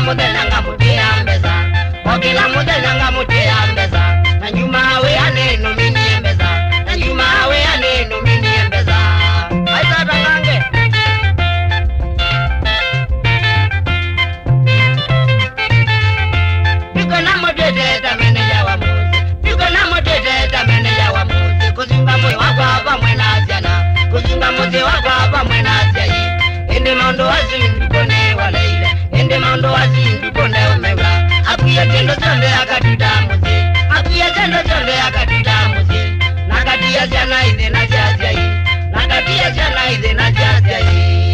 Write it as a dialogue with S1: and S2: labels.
S1: muthenya ngamutia mbeza okila muthenya ngamutia mbeza na nyuma we aneno minie mbeza na nyuma we aneno minie mbeza aisa tangange Niko na motete tameneja wa muzi Niko na motete tameneja wa muzi Kuzinga mwe wako hapa mwena ziana Kuzinga muzi wako hapa mwena ziai Ende maundo wazi ndukone waleile Ende maundo wazi ndukone umega Akuya tendo chonde akatuta muzi Akuya tendo chonde akatuta muzi Nakatia ziana ize na jaziai Nakatia ziana ize na jaziai